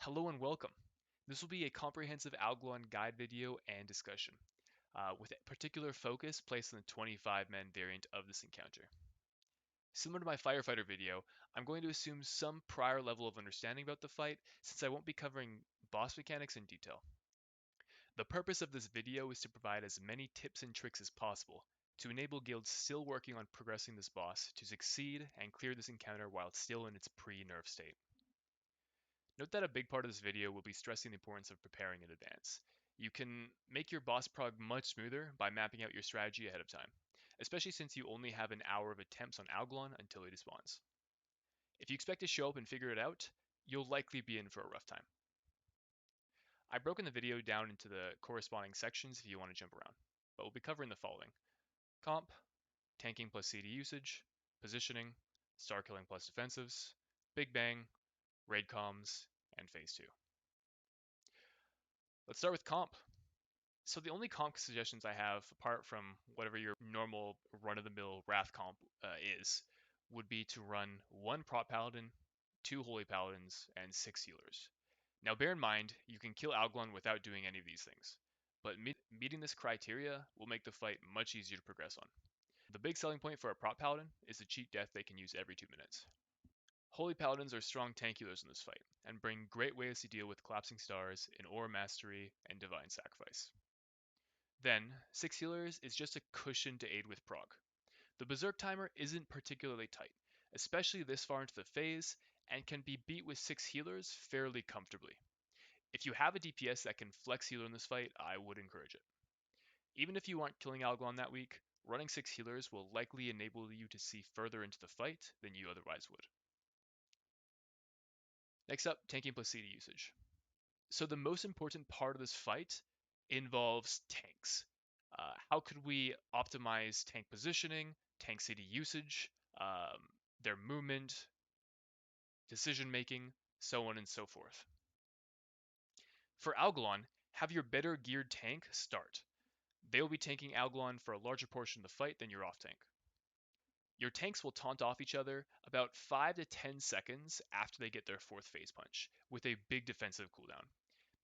Hello and welcome. This will be a comprehensive Algalon guide video and discussion, with a particular focus placed on the 25-man variant of this encounter. Similar to my firefighter video, I'm going to assume some prior level of understanding about the fight since I won't be covering boss mechanics in detail. The purpose of this video is to provide as many tips and tricks as possible to enable guilds still working on progressing this boss to succeed and clear this encounter while it's still in its pre-nerf state. Note that a big part of this video will be stressing the importance of preparing in advance. You can make your boss prog much smoother by mapping out your strategy ahead of time, especially since you only have an hour of attempts on Algalon until he despawns. If you expect to show up and figure it out, you'll likely be in for a rough time. I've broken the video down into the corresponding sections if you want to jump around, but we'll be covering the following: comp, tanking plus CD usage, positioning, star killing plus defensives, big bang, raid comms, and phase 2. Let's start with comp. So the only comp suggestions I have, apart from whatever your normal run-of-the-mill Wrath comp is, would be to run 1 Prot Paladin, 2 Holy Paladins, and 6 Healers. Now bear in mind, you can kill Algalon without doing any of these things, but meeting this criteria will make the fight much easier to progress on. The big selling point for a Prot Paladin is the cheat death they can use every 2 minutes. Holy Paladins are strong tank healers in this fight, and bring great ways to deal with Collapsing Stars in Aura Mastery and Divine Sacrifice. Then, 6 healers is just a cushion to aid with prog. The Berserk timer isn't particularly tight, especially this far into the phase, and can be beat with 6 healers fairly comfortably. If you have a DPS that can flex healer in this fight, I would encourage it. Even if you aren't killing Algalon that week, running 6 healers will likely enable you to see further into the fight than you otherwise would. Next up, tanking plus CD usage. So the most important part of this fight involves tanks. How could we optimize tank positioning, tank CD usage, their movement, decision making, so on and so forth. For Algalon, have your better geared tank start. They will be tanking Algalon for a larger portion of the fight than your off tank. Your tanks will taunt off each other about 5 to 10 seconds after they get their 4th phase punch, with a big defensive cooldown.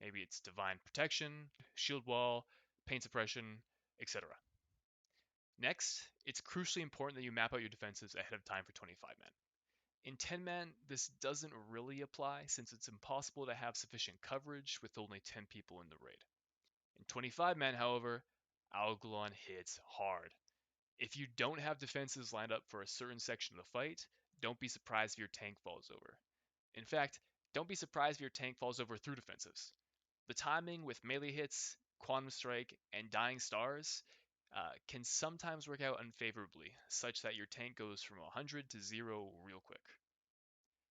Maybe it's Divine Protection, Shield Wall, Pain Suppression, etc. Next, it's crucially important that you map out your defenses ahead of time for 25 men. In 10 man, this doesn't really apply since it's impossible to have sufficient coverage with only 10 people in the raid. In 25 man, however, Algalon hits hard. If you don't have defenses lined up for a certain section of the fight, don't be surprised if your tank falls over. In fact, don't be surprised if your tank falls over through defensives. The timing with melee hits, Quantum Strike, and Dying Stars can sometimes work out unfavorably, such that your tank goes from 100 to 0 real quick.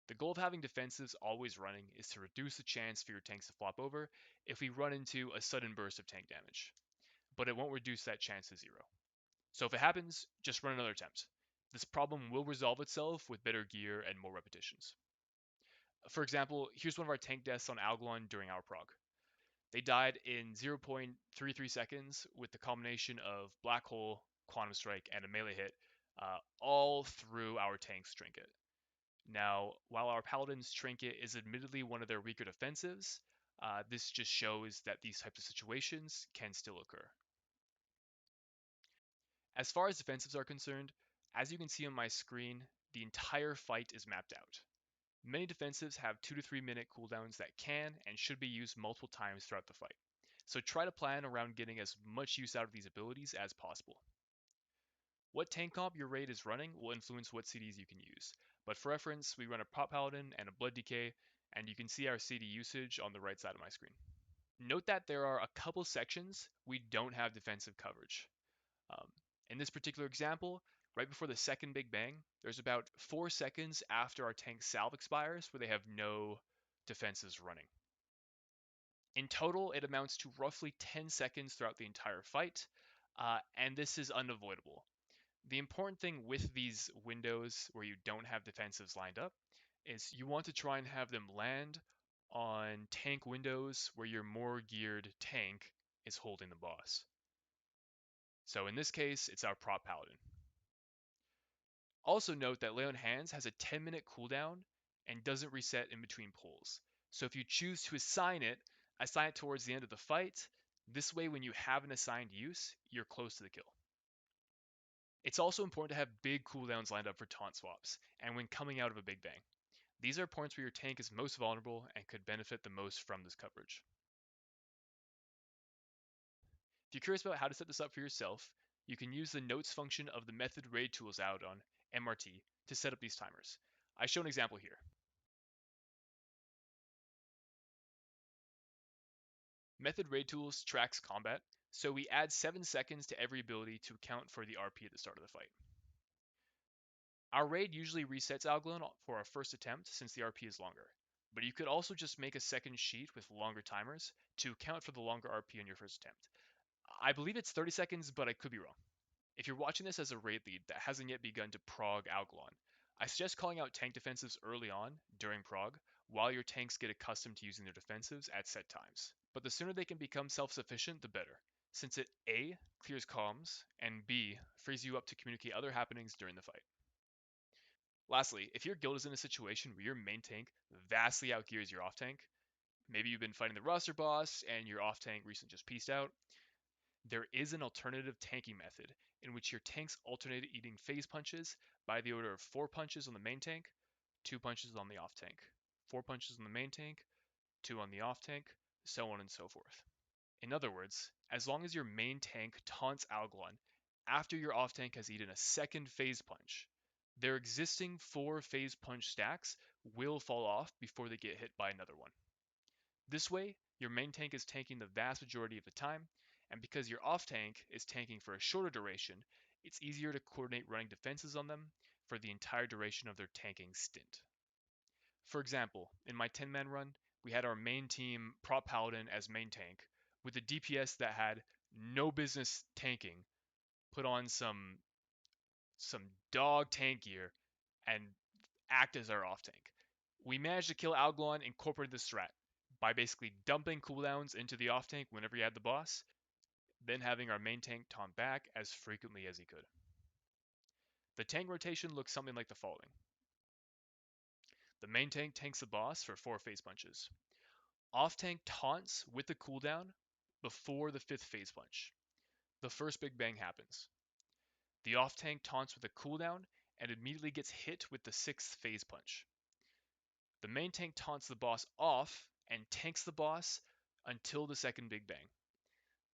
The goal of having defensives always running is to reduce the chance for your tanks to flop over if we run into a sudden burst of tank damage, but it won't reduce that chance to 0. So if it happens, just run another attempt. This problem will resolve itself with better gear and more repetitions. For example, here's one of our tank deaths on Algalon during our prog. They died in 0.33 seconds with the combination of Black Hole, Quantum Strike, and a melee hit, all through our tank's trinket. Now, while our Paladin's trinket is admittedly one of their weaker defensives, this just shows that these types of situations can still occur. As far as defensives are concerned, as you can see on my screen, the entire fight is mapped out. Many defensives have 2 to 3 minute cooldowns that can and should be used multiple times throughout the fight, so try to plan around getting as much use out of these abilities as possible. What tank comp your raid is running will influence what CDs you can use, but for reference, we run a Prot Paladin and a Blood Decay, and you can see our CD usage on the right side of my screen. Note that there are a couple sections we don't have defensive coverage. In this particular example, right before the second Big Bang, there's about 4 seconds after our tank's salve expires where they have no defenses running. In total, it amounts to roughly 10 seconds throughout the entire fight, and this is unavoidable. The important thing with these windows where you don't have defensives lined up is you want to try and have them land on tank windows where your more geared tank is holding the boss. So in this case, it's our Prot Paladin. Also note that Lay on Hands has a 10-minute cooldown and doesn't reset in between pulls. So if you choose to assign it towards the end of the fight. This way, when you have an assigned use, you're close to the kill. It's also important to have big cooldowns lined up for taunt swaps, and when coming out of a big bang. These are points where your tank is most vulnerable and could benefit the most from this coverage. If you're curious about how to set this up for yourself, you can use the notes function of the method raid tools Algalon MRT to set up these timers. I show an example here. Method raid tools tracks combat, so we add 7 seconds to every ability to account for the RP at the start of the fight. Our raid usually resets Algalon for our first attempt since the RP is longer, but you could also just make a second sheet with longer timers to account for the longer RP on your first attempt. I believe it's 30 seconds, but I could be wrong. If you're watching this as a raid lead that hasn't yet begun to prog Algalon, I suggest calling out tank defensives early on during prog while your tanks get accustomed to using their defensives at set times. But the sooner they can become self-sufficient, the better, since it A, clears comms, and B, frees you up to communicate other happenings during the fight. Lastly, if your guild is in a situation where your main tank vastly outgears your off tank, maybe you've been fighting the roster boss and your off tank recently just pieced out, there is an alternative tanking method in which your tanks alternate eating phase punches by the order of 4 punches on the main tank, 2 punches on the off tank, 4 punches on the main tank, 2 on the off tank, so on and so forth. In other words, as long as your main tank taunts Algalon after your off tank has eaten a second phase punch, their existing 4 phase punch stacks will fall off before they get hit by another one. This way, your main tank is tanking the vast majority of the time, and because your off tank is tanking for a shorter duration, it's easier to coordinate running defenses on them for the entire duration of their tanking stint. For example, in my 10-man run, we had our main team prop paladin as main tank, with a DPS that had no business tanking, put on some dog tank gear, and act as our off tank. We managed to kill Algalon, incorporated the strat by basically dumping cooldowns into the off tank whenever he had the boss, then having our main tank taunt back as frequently as he could. The tank rotation looks something like the following. The main tank tanks the boss for 4 phase punches. Off tank taunts with the cooldown before the 5th phase punch. The first big bang happens. The off tank taunts with a cooldown and immediately gets hit with the 6th phase punch. The main tank taunts the boss off and tanks the boss until the second big bang.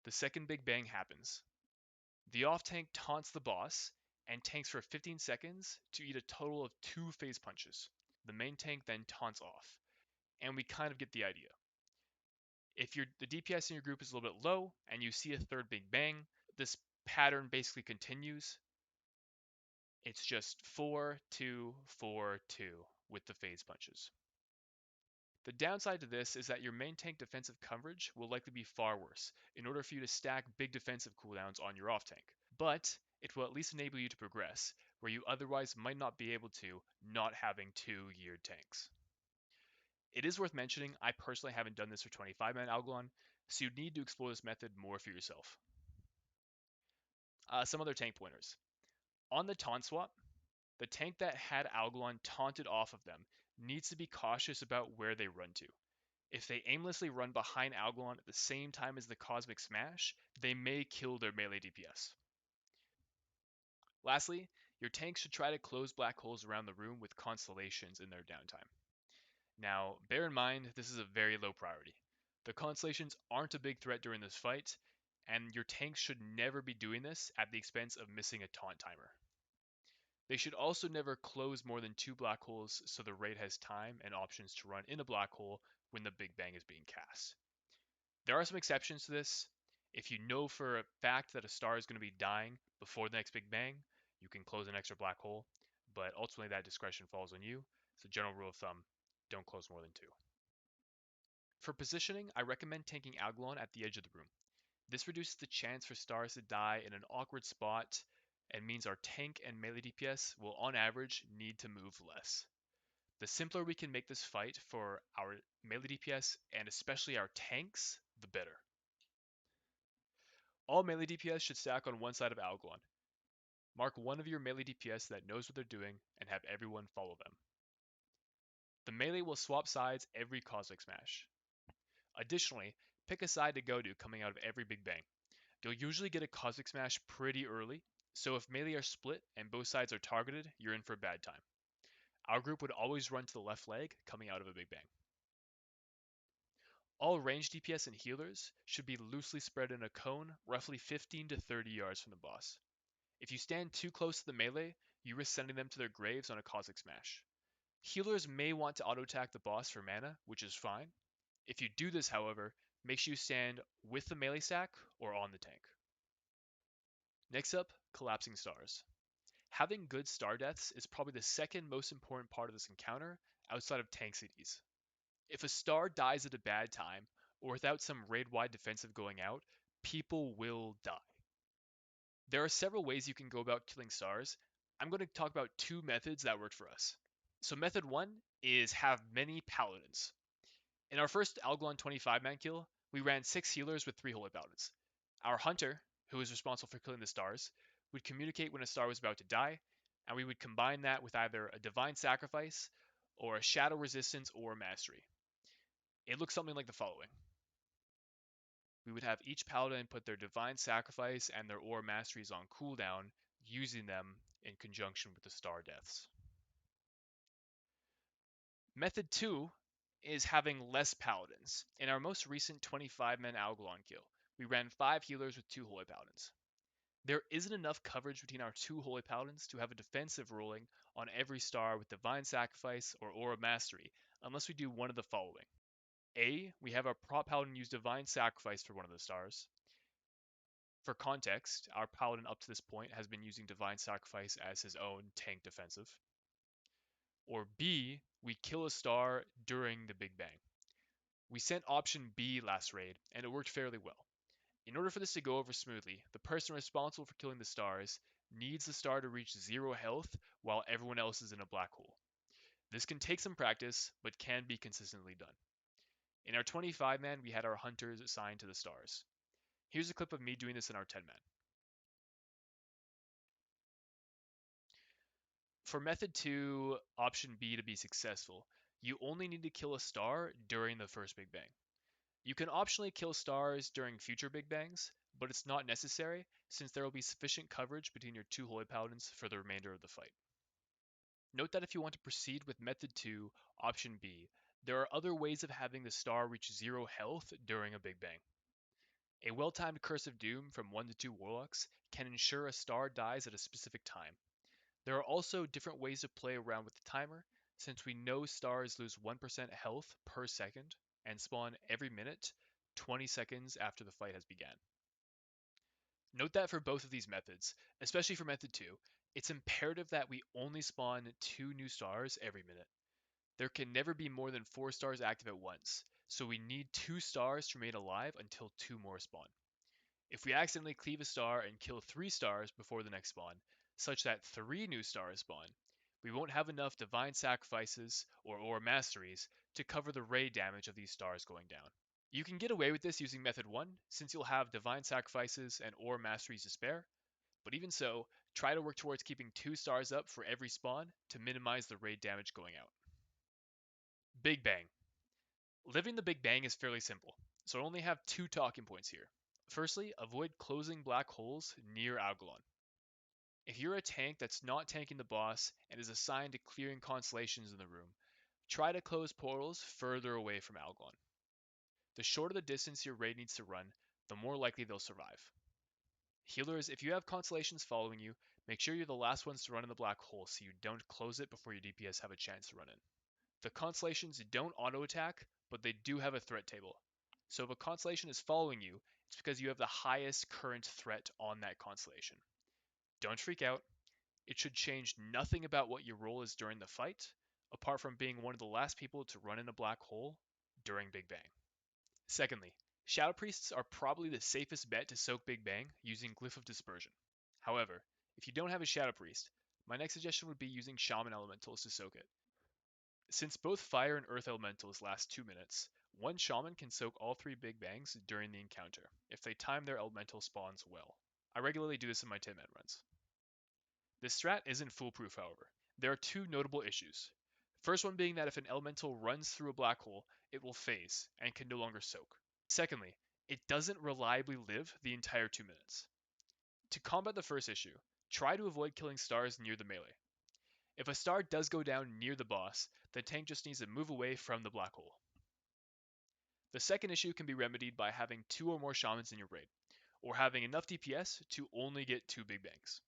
The second big bang happens. The off tank taunts the boss and tanks for 15 seconds to eat a total of 2 phase punches. The main tank then taunts off, and we kind of get the idea. If the DPS in your group is a little bit low and you see a third big bang, this pattern basically continues. It's just 4-2, 4-2 with the phase punches. The downside to this is that your main tank defensive coverage will likely be far worse in order for you to stack big defensive cooldowns on your off tank, but it will at least enable you to progress where you otherwise might not be able to not having 2 geared tanks. It is worth mentioning I personally haven't done this for 25-man Algalon, so you'd need to explore this method more for yourself. Some other tank pointers. On the taunt swap, the tank that had Algalon taunted off of them needs to be cautious about where they run to. If they aimlessly run behind Algalon at the same time as the Cosmic Smash, they may kill their melee DPS. Lastly, your tank should try to close black holes around the room with constellations in their downtime. Now, bear in mind, this is a very low priority. The constellations aren't a big threat during this fight, and your tanks should never be doing this at the expense of missing a taunt timer. They should also never close more than 2 black holes so the raid has time and options to run in a black hole when the big bang is being cast. There are some exceptions to this. If you know for a fact that a star is going to be dying before the next big bang, you can close an extra black hole, but ultimately that discretion falls on you. It's a general rule of thumb, don't close more than 2. For positioning, I recommend tanking Algalon at the edge of the room. This reduces the chance for stars to die in an awkward spot and means our tank and melee DPS will on average need to move less. The simpler we can make this fight for our melee DPS and especially our tanks, the better. All melee DPS should stack on one side of Algalon. Mark one of your melee DPS that knows what they're doing and have everyone follow them. The melee will swap sides every Cosmic Smash. Additionally, pick a side to go to coming out of every Big Bang. You'll usually get a Cosmic Smash pretty early, so if melee are split and both sides are targeted, you're in for a bad time. Our group would always run to the left leg coming out of a Big Bang. All ranged DPS and healers should be loosely spread in a cone roughly 15 to 30 yards from the boss. If you stand too close to the melee, you risk sending them to their graves on a Cosmic Smash. Healers may want to auto-attack the boss for mana, which is fine. If you do this, however, make sure you stand with the melee stack or on the tank. Next up, collapsing stars. Having good star deaths is probably the second most important part of this encounter outside of tank CDs. If a star dies at a bad time, or without some raid-wide defensive going out, people will die. There are several ways you can go about killing stars. I'm going to talk about two methods that worked for us. So method one is have many paladins. In our first Algalon 25-man kill, we ran 6 healers with 3 holy paladins. Our hunter, who is responsible for killing the stars, would communicate when a star was about to die, and we would combine that with either a divine sacrifice, or a shadow resistance, or mastery. It looks something like the following. We would have each paladin put their divine sacrifice and their aura masteries on cooldown, using them in conjunction with the star deaths. Method 2 is having less paladins. In our most recent 25-man Algalon kill, we ran 5 healers with 2 holy paladins. There isn't enough coverage between our 2 holy paladins to have a defensive ruling on every star with divine sacrifice or aura mastery, unless we do one of the following. A, we have our prop paladin use divine sacrifice for one of the stars. For context, our paladin up to this point has been using divine sacrifice as his own tank defensive. Or B, we kill a star during the Big Bang. We sent option B last raid, and it worked fairly well. In order for this to go over smoothly, the person responsible for killing the stars needs the star to reach 0 health while everyone else is in a black hole. This can take some practice, but can be consistently done. In our 25-man, we had our hunters assigned to the stars. Here's a clip of me doing this in our 10-man. For method 2, option B to be successful, you only need to kill a star during the first Big Bang. You can optionally kill stars during future Big Bangs, but it's not necessary since there will be sufficient coverage between your 2 Holy Paladins for the remainder of the fight. Note that if you want to proceed with method 2, option B, there are other ways of having the star reach 0 health during a Big Bang. A well-timed Curse of Doom from 1 to 2 Warlocks can ensure a star dies at a specific time. There are also different ways to play around with the timer, since we know stars lose 1% health per second and spawn every minute, 20 seconds after the fight has begun. Note that for both of these methods, especially for method 2, it's imperative that we only spawn 2 new stars every minute. There can never be more than 4 stars active at once, so we need 2 stars to remain alive until 2 more spawn. If we accidentally cleave a star and kill 3 stars before the next spawn, such that 3 new stars spawn, we won't have enough divine sacrifices or aura masteries to cover the raid damage of these stars going down. You can get away with this using method 1 since you'll have divine sacrifices and aura masteries to spare, but even so, try to work towards keeping 2 stars up for every spawn to minimize the raid damage going out. Big Bang. Living the Big Bang is fairly simple, so I only have 2 talking points here. Firstly, avoid closing black holes near Algalon. If you're a tank that's not tanking the boss and is assigned to clearing constellations in the room, try to close portals further away from Algalon. The shorter the distance your raid needs to run, the more likely they'll survive. Healers, if you have constellations following you, make sure you're the last ones to run in the black hole so you don't close it before your DPS have a chance to run in. The constellations don't auto-attack, but they do have a threat table. So if a constellation is following you, it's because you have the highest current threat on that constellation. Don't freak out. It should change nothing about what your role is during the fight, apart from being one of the last people to run in a black hole during Big Bang. Secondly, Shadow Priests are probably the safest bet to soak Big Bang using Glyph of Dispersion. However, if you don't have a Shadow Priest, my next suggestion would be using Shaman Elementals to soak it. Since both Fire and Earth Elementals last 2 minutes, one Shaman can soak all 3 Big Bangs during the encounter, if they time their elemental spawns well. I regularly do this in my 10-man runs. This strat isn't foolproof, however. There are 2 notable issues. First one being that if an elemental runs through a black hole, it will phase and can no longer soak. Secondly, it doesn't reliably live the entire 2 minutes. To combat the first issue, try to avoid killing stars near the melee. If a star does go down near the boss, the tank just needs to move away from the black hole. The second issue can be remedied by having 2 or more shamans in your raid, or having enough DPS to only get 2 big bangs.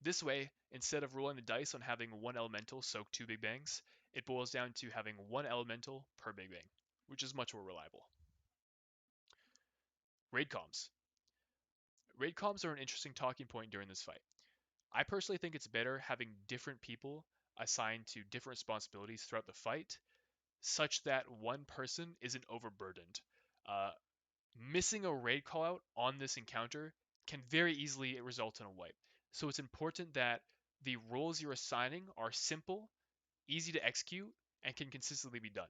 This way, instead of rolling the dice on having 1 elemental soak 2 big bangs, it boils down to having 1 elemental per big bang, which is much more reliable. Raid comms. Raid comms are an interesting talking point during this fight. I personally think it's better having different people assigned to different responsibilities throughout the fight, such that one person isn't overburdened. Uh, Missing a raid callout on this encounter can very easily result in a wipe. So it's important that the roles you're assigning are simple, easy to execute, and can consistently be done.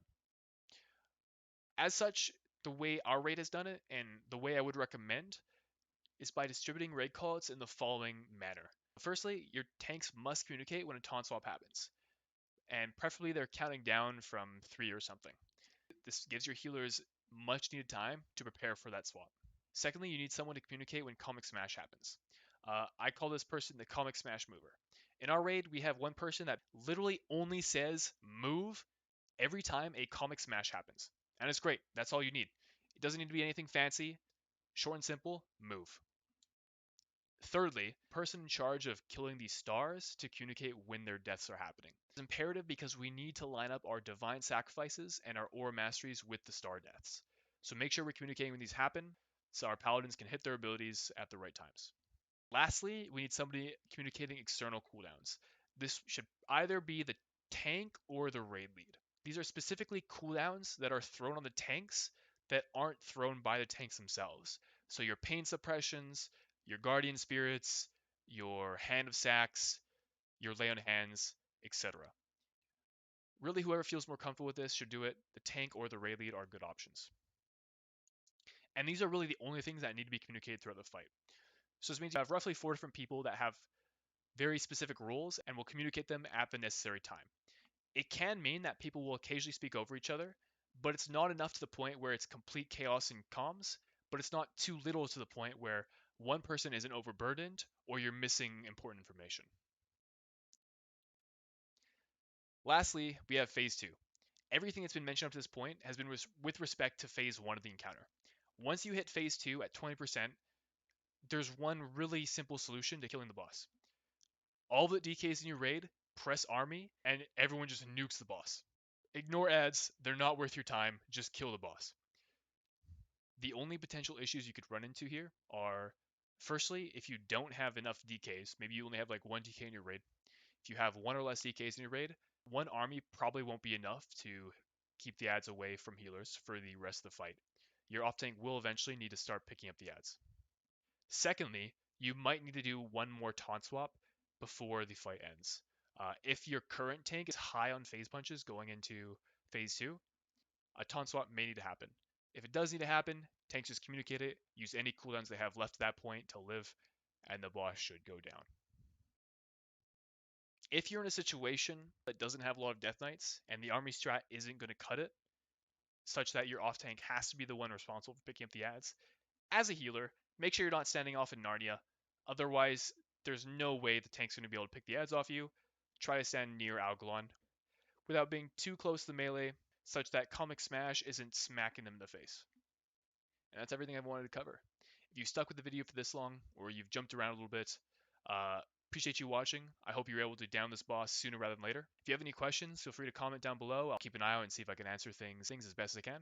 As such, the way our raid has done it, and the way I would recommend, is by distributing raid callouts in the following manner. Firstly, your tanks must communicate when a taunt swap happens, and preferably they're counting down from 3 or something. This gives your healers much needed time to prepare for that swap. Secondly, you need someone to communicate when Comic Smash happens. I call this person the Comic Smash mover. In our raid, we have one person that literally only says move every time a Comic Smash happens. And it's great. That's all you need. It doesn't need to be anything fancy. Short and simple, move. Thirdly, person in charge of killing these stars to communicate when their deaths are happening. It's imperative because we need to line up our divine sacrifices and our aura masteries with the star deaths. So make sure we're communicating when these happen so our paladins can hit their abilities at the right times. Lastly, we need somebody communicating external cooldowns. This should either be the tank or the raid lead. These are specifically cooldowns that are thrown on the tanks that aren't thrown by the tanks themselves. So your pain suppressions, your guardian spirits, your hand of sacks, your lay on hands, etc. Really, whoever feels more comfortable with this should do it. The tank or the raid lead are good options. And these are really the only things that need to be communicated throughout the fight. So this means you have roughly 4 different people that have very specific roles and will communicate them at the necessary time. It can mean that people will occasionally speak over each other, but it's not enough to the point where it's complete chaos in comms, but it's not too little to the point where one person isn't overburdened or you're missing important information. Lastly, we have phase 2. Everything that's been mentioned up to this point has been with respect to phase 1 of the encounter. Once you hit phase 2 at 20%, there's one really simple solution to killing the boss. All the DKs in your raid, press army, and everyone just nukes the boss. Ignore ads, they're not worth your time, just kill the boss. The only potential issues you could run into here are, firstly, if you don't have enough DKs, maybe you only have like 1 DK in your raid. If you have 1 or less DKs in your raid, 1 army probably won't be enough to keep the ads away from healers for the rest of the fight. Your off tank will eventually need to start picking up the ads. Secondly, you might need to do 1 more taunt swap before the fight ends. If your current tank is high on phase punches going into phase 2, a taunt swap may need to happen. If it does need to happen, tanks just communicate it, use any cooldowns they have left at that point to live, and the boss should go down. If you're in a situation that doesn't have a lot of Death Knights and the army strat isn't going to cut it, such that your off tank has to be the one responsible for picking up the ads, as a healer, make sure you're not standing off in Narnia. Otherwise, there's no way the tank's going to be able to pick the ads off you. Try to stand near Algalon without being too close to the melee, such that Comic Smash isn't smacking them in the face. And that's everything I wanted to cover. If you stuck with the video for this long, or you've jumped around a little bit, appreciate you watching. I hope you're able to down this boss sooner rather than later. If you have any questions, feel free to comment down below. I'll keep an eye out and see if I can answer things as best as I can.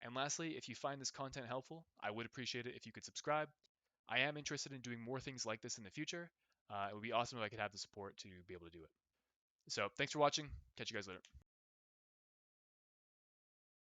And lastly, if you find this content helpful, I would appreciate it if you could subscribe. I am interested in doing more things like this in the future. It would be awesome if I could have the support to be able to do it. So thanks for watching. Catch you guys later.